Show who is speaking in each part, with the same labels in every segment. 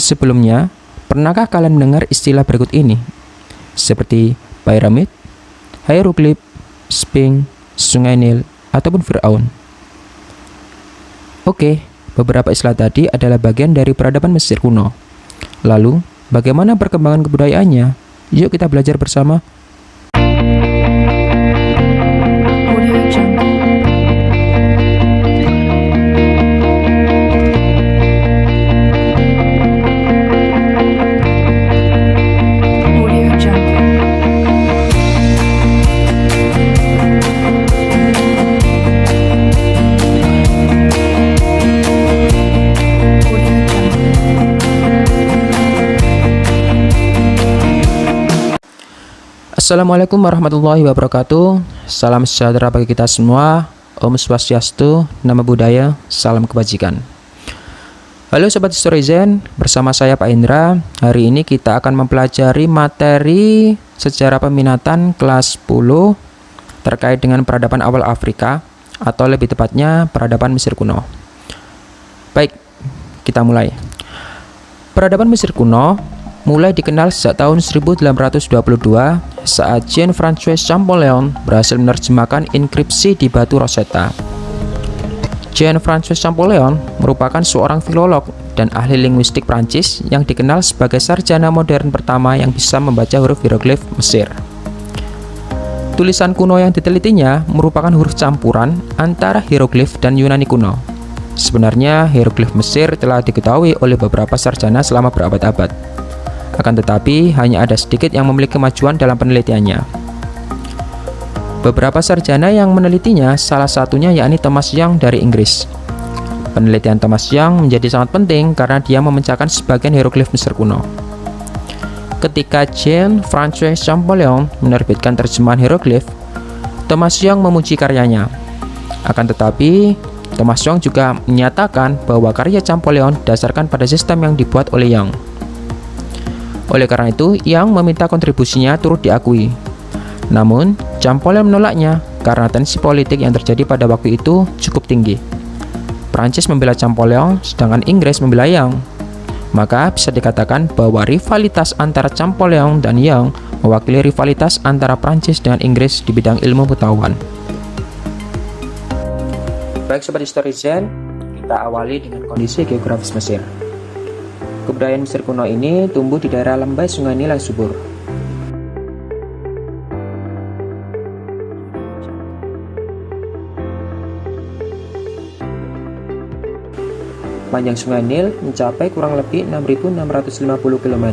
Speaker 1: Sebelumnya, pernahkah kalian mendengar istilah berikut ini? Seperti piramid, hieroglif, Sphinx, Sungai Nil, ataupun Firaun. Oke, beberapa istilah tadi adalah bagian dari peradaban Mesir kuno. Lalu, bagaimana perkembangan kebudayaannya? Yuk kita belajar bersama. Assalamualaikum warahmatullahi wabarakatuh. Salam sejahtera bagi kita semua. Om Swastiastu, Namo Buddhaya, salam kebajikan. Halo Sobat Historizen, bersama saya Pak Indra. Hari ini kita akan mempelajari materi sejarah peminatan kelas 10 terkait dengan peradaban awal Afrika, atau lebih tepatnya peradaban Mesir kuno. Baik, kita mulai. Peradaban Mesir kuno mulai dikenal sejak tahun 1822 saat Jean-François Champollion berhasil menerjemahkan inskripsi di batu Rosetta. Jean-François Champollion merupakan seorang filolog dan ahli linguistik Prancis yang dikenal sebagai sarjana modern pertama yang bisa membaca huruf hieroglif Mesir. Tulisan kuno yang ditelitinya merupakan huruf campuran antara hieroglif dan Yunani kuno. Sebenarnya hieroglif Mesir telah diketahui oleh beberapa sarjana selama berabad-abad. Akan tetapi, hanya ada sedikit yang memiliki kemajuan dalam penelitiannya. Beberapa sarjana yang menelitinya, salah satunya yakni Thomas Young dari Inggris. Penelitian Thomas Young menjadi sangat penting karena dia memecahkan sebagian hieroglif Mesir kuno. Ketika Jean-François Champollion menerbitkan terjemahan hieroglif, Thomas Young memuji karyanya. Akan tetapi, Thomas Young juga menyatakan bahwa karya Champollion didasarkan pada sistem yang dibuat oleh Young. Oleh karena itu, Young meminta kontribusinya turut diakui. Namun, Champollion menolaknya karena tensi politik yang terjadi pada waktu itu cukup tinggi. Prancis membela Champollion, sedangkan Inggris membela Young. Maka bisa dikatakan bahwa rivalitas antara Champollion dan Young mewakili rivalitas antara Prancis dengan Inggris di bidang ilmu pengetahuan. Baik Sobat Historizen, kita awali dengan kondisi geografis Mesir. Kebudayaan Mesir kuno ini tumbuh di daerah lembah Sungai Nil yang subur. Panjang Sungai Nil mencapai kurang lebih 6.650 km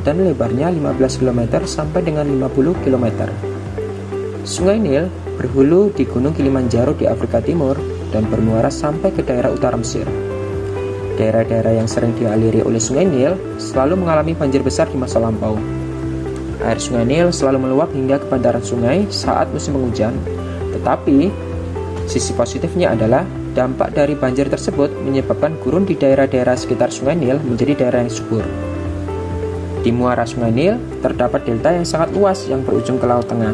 Speaker 1: dan lebarnya 15 km sampai dengan 50 km. Sungai Nil berhulu di Gunung Kilimanjaro di Afrika Timur dan bermuara sampai ke daerah utara Mesir. Daerah-daerah yang sering dialiri oleh Sungai Nil selalu mengalami banjir besar di masa lampau. Air Sungai Nil selalu meluap hingga ke bantaran sungai saat musim penghujan, tetapi sisi positifnya adalah dampak dari banjir tersebut menyebabkan gurun di daerah-daerah sekitar Sungai Nil menjadi daerah yang subur. Di muara Sungai Nil terdapat delta yang sangat luas yang berujung ke Laut Tengah.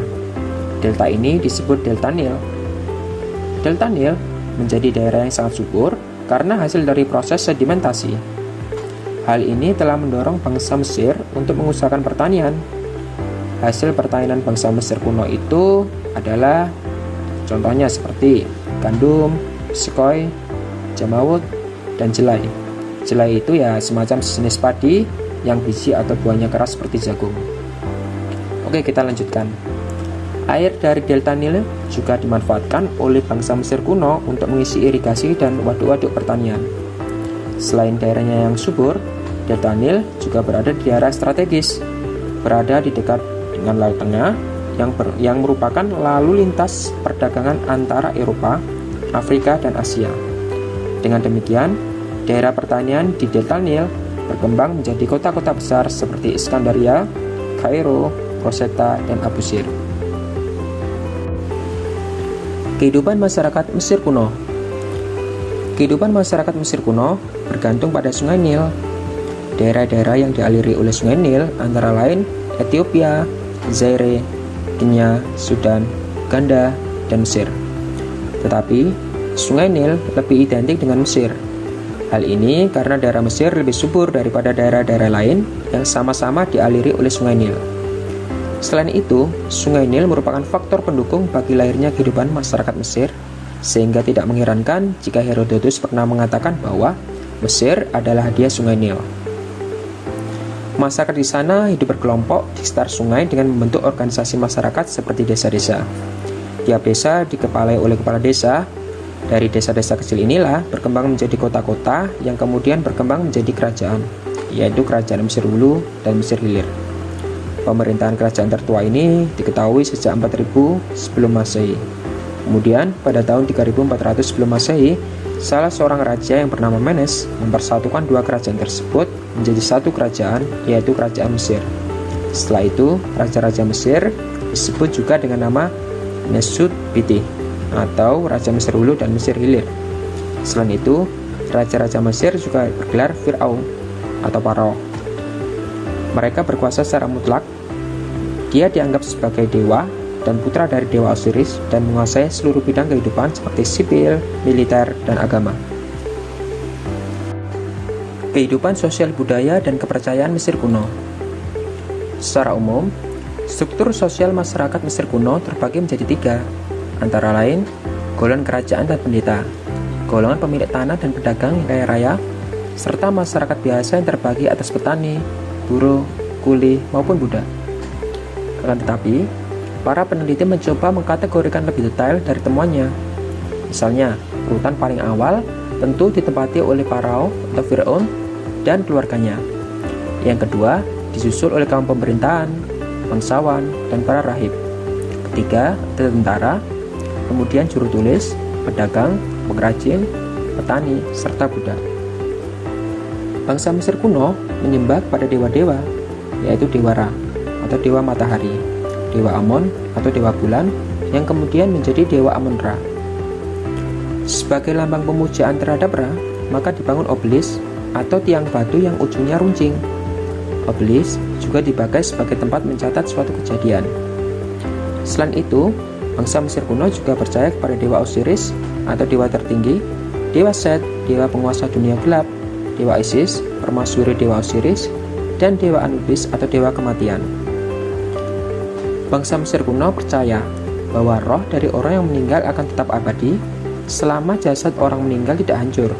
Speaker 1: Delta ini disebut Delta Nil. Delta Nil menjadi daerah yang sangat subur karena hasil dari proses sedimentasi. Hal ini telah mendorong bangsa Mesir untuk mengusahakan pertanian. Hasil pertanian bangsa Mesir kuno itu adalah contohnya seperti gandum, sekoi, jamawut, dan jelai. Jelai itu ya semacam sejenis padi yang biji atau buahnya keras seperti jagung. Oke, kita lanjutkan. Air dari Delta Nil juga dimanfaatkan oleh bangsa Mesir kuno untuk mengisi irigasi dan waduk-waduk pertanian. Selain daerahnya yang subur, Delta Nil juga berada di daerah strategis, berada di dekat dengan Laut Tengah yang merupakan lalu lintas perdagangan antara Eropa, Afrika, dan Asia. Dengan demikian, daerah pertanian di Delta Nil berkembang menjadi kota-kota besar seperti Iskandaria, Kairo, Rosetta, dan Abu Sir. Kehidupan masyarakat Mesir kuno. Kehidupan masyarakat Mesir kuno bergantung pada Sungai Nil. Daerah-daerah yang dialiri oleh Sungai Nil antara lain Ethiopia, Zaire, Kenya, Sudan, Uganda, dan Mesir. Tetapi, Sungai Nil lebih identik dengan Mesir. Hal ini karena daerah Mesir lebih subur daripada daerah-daerah lain yang sama-sama dialiri oleh Sungai Nil. Selain itu, Sungai Nil merupakan faktor pendukung bagi lahirnya kehidupan masyarakat Mesir, sehingga tidak mengherankan jika Herodotus pernah mengatakan bahwa Mesir adalah hadiah Sungai Nil. Masyarakat di sana hidup berkelompok di sekitar sungai dengan membentuk organisasi masyarakat seperti desa-desa. Tiap desa dikepalai oleh kepala desa. Dari desa-desa kecil inilah berkembang menjadi kota-kota yang kemudian berkembang menjadi kerajaan, yaitu Kerajaan Mesir Hulu dan Mesir Hilir. Pemerintahan kerajaan tertua ini diketahui sejak 4000 sebelum Masehi. Kemudian pada tahun 3400 sebelum Masehi, salah seorang raja yang bernama Menes mempersatukan dua kerajaan tersebut menjadi satu kerajaan, yaitu Kerajaan Mesir. Setelah itu, raja-raja Mesir disebut juga dengan nama Nesut-Biti atau Raja Mesir Hulu dan Mesir Hilir. Selain itu, raja-raja Mesir juga bergelar Fir'aun atau Paro. Mereka berkuasa secara mutlak. Dia dianggap sebagai dewa dan putra dari dewa Osiris dan menguasai seluruh bidang kehidupan seperti sipil, militer, dan agama. Kehidupan sosial budaya dan kepercayaan Mesir kuno. Secara umum, struktur sosial masyarakat Mesir kuno terbagi menjadi tiga, antara lain golongan kerajaan dan pendeta, golongan pemilik tanah dan pedagang yang kaya raya, serta masyarakat biasa yang terbagi atas petani, buruh, kuli, maupun budak. Akan tetapi, para peneliti mencoba mengkategorikan lebih detail dari temuannya. Misalnya, urutan paling awal tentu ditempati oleh Farao atau Fir'aun dan keluarganya. Yang kedua, disusul oleh kaum pemerintahan, bangsawan, dan para rahib. Ketiga, ada tentara, kemudian juru tulis, pedagang, pengrajin, petani, serta budak. Bangsa Mesir kuno menyembah pada dewa-dewa, yaitu Dewa Ra atau Dewa Matahari, Dewa Amon atau Dewa Bulan, yang kemudian menjadi Dewa Amon-Ra. Sebagai lambang pemujaan terhadap Ra, maka dibangun obelis atau tiang batu yang ujungnya runcing. Obelis juga dipakai sebagai tempat mencatat suatu kejadian. Selain itu, bangsa Mesir kuno juga percaya kepada Dewa Osiris atau dewa tertinggi, Dewa Set, dewa penguasa dunia gelap, Dewa Isis, permaisuri Dewa Osiris, dan Dewa Anubis atau dewa kematian. Bangsa Mesir kuno percaya bahwa roh dari orang yang meninggal akan tetap abadi selama jasad orang meninggal tidak hancur.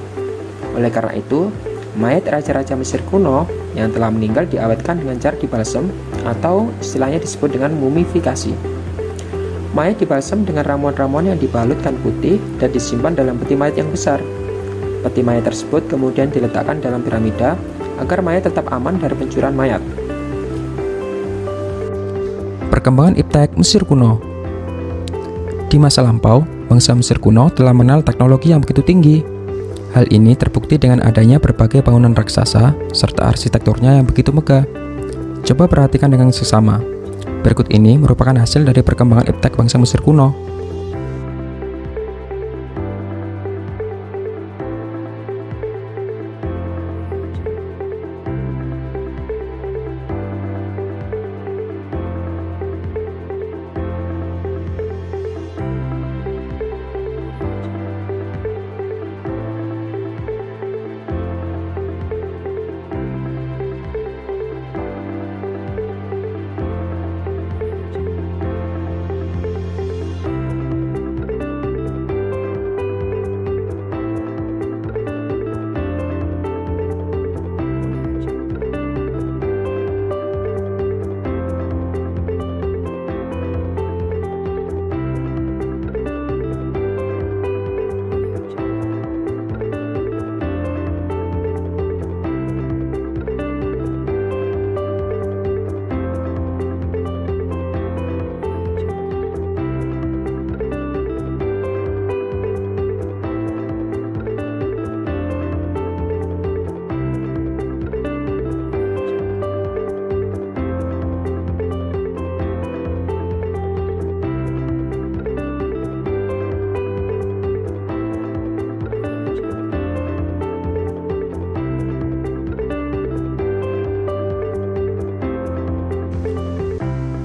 Speaker 1: Oleh karena itu, mayat raja-raja Mesir kuno yang telah meninggal diawetkan dengan cara dibalsem atau istilahnya disebut dengan mumifikasi. Mayat dibalsem dengan ramuan-ramuan yang dibalut kain putih dan disimpan dalam peti mayat yang besar. Peti mayat tersebut kemudian diletakkan dalam piramida agar mayat tetap aman dari pencurian mayat. Perkembangan iptek Mesir kuno. Di masa lampau, bangsa Mesir kuno telah mengenal teknologi yang begitu tinggi. Hal ini terbukti dengan adanya berbagai bangunan raksasa serta arsitekturnya yang begitu megah. Coba perhatikan dengan seksama. Berikut ini merupakan hasil dari perkembangan iptek bangsa Mesir kuno.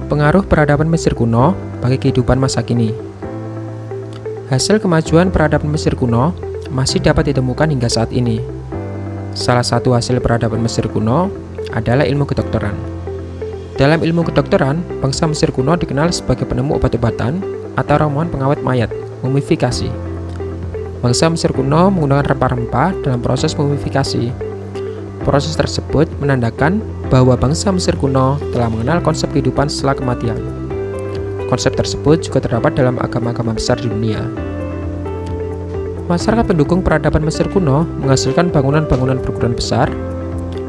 Speaker 1: Pengaruh peradaban Mesir kuno bagi kehidupan masa kini. Hasil kemajuan peradaban Mesir kuno masih dapat ditemukan hingga saat ini. Salah satu hasil peradaban Mesir kuno adalah ilmu kedokteran. Dalam ilmu kedokteran, bangsa Mesir kuno dikenal sebagai penemu obat-obatan atau ramuan pengawet mayat, mumifikasi. Bangsa Mesir kuno menggunakan rempah-rempah dalam proses mumifikasi. Proses tersebut menandakan bahwa bangsa Mesir kuno telah mengenal konsep kehidupan setelah kematian. Konsep tersebut juga terdapat dalam agama-agama besar di dunia. Masyarakat pendukung peradaban Mesir kuno menghasilkan bangunan-bangunan berukuran besar,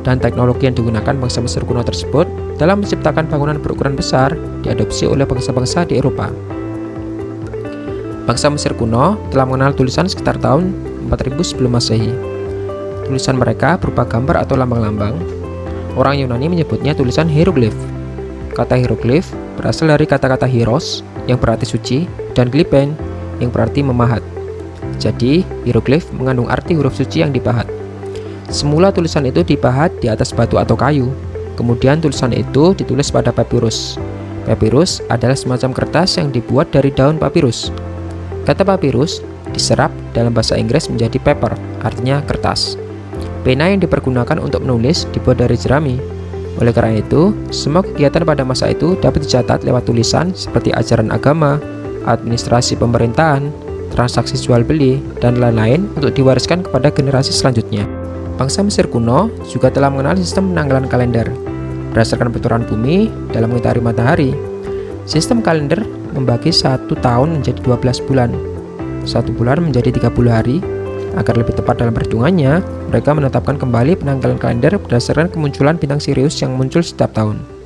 Speaker 1: dan teknologi yang digunakan bangsa Mesir kuno tersebut dalam menciptakan bangunan berukuran besar diadopsi oleh bangsa-bangsa di Eropa. Bangsa Mesir kuno telah mengenal tulisan sekitar tahun 4000 sebelum Masehi. Tulisan mereka berupa gambar atau lambang-lambang. Orang Yunani menyebutnya tulisan hieroglif. Kata hieroglif berasal dari kata-kata hieros yang berarti suci dan glyphen yang berarti memahat. Jadi, hieroglif mengandung arti huruf suci yang dipahat. Semula tulisan itu dipahat di atas batu atau kayu. Kemudian tulisan itu ditulis pada papirus. Papirus adalah semacam kertas yang dibuat dari daun papirus. Kata papirus diserap dalam bahasa Inggris menjadi paper, artinya kertas. Pena yang dipergunakan untuk menulis dibuat dari jerami. Oleh karena itu, semua kegiatan pada masa itu dapat dicatat lewat tulisan seperti ajaran agama, administrasi pemerintahan, transaksi jual beli, dan lain-lain untuk diwariskan kepada generasi selanjutnya. Bangsa Mesir kuno juga telah mengenal sistem penanggalan kalender berdasarkan peraturan bumi dalam mengitari matahari. Sistem kalender membagi satu tahun menjadi 12 bulan. Satu bulan menjadi 30 hari. Agar lebih tepat dalam perhitungannya, mereka menetapkan kembali penanggalan kalender berdasarkan kemunculan bintang Sirius yang muncul setiap tahun.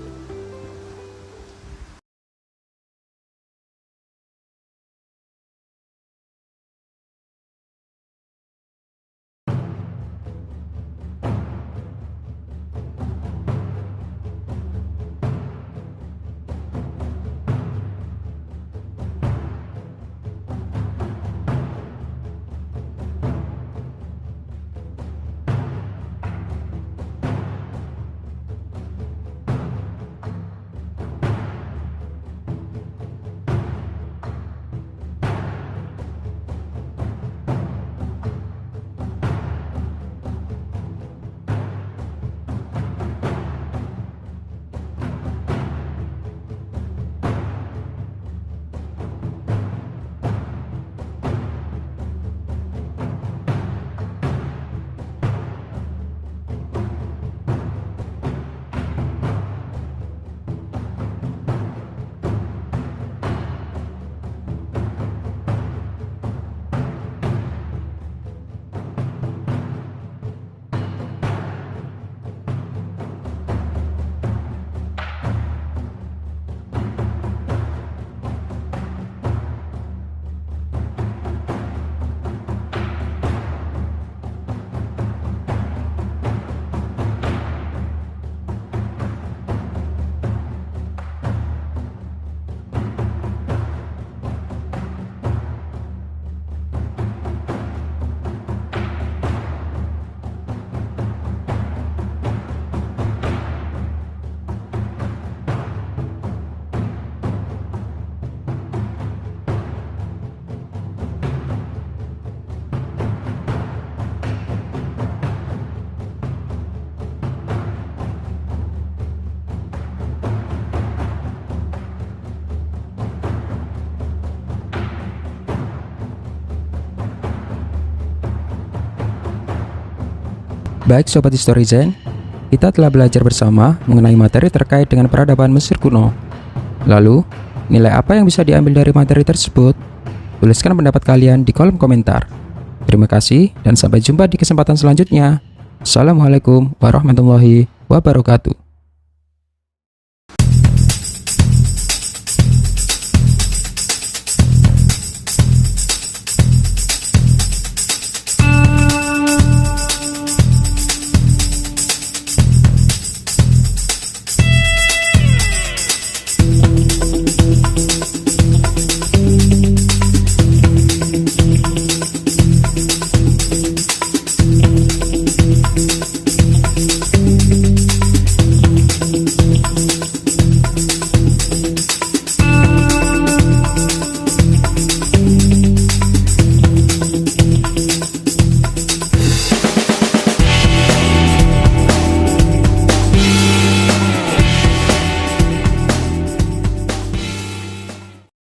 Speaker 1: Baik Sobat Historizen, kita telah belajar bersama mengenai materi terkait dengan peradaban Mesir kuno. Lalu, nilai apa yang bisa diambil dari materi tersebut? Tuliskan pendapat kalian di kolom komentar. Terima kasih dan sampai jumpa di kesempatan selanjutnya. Assalamualaikum warahmatullahi wabarakatuh.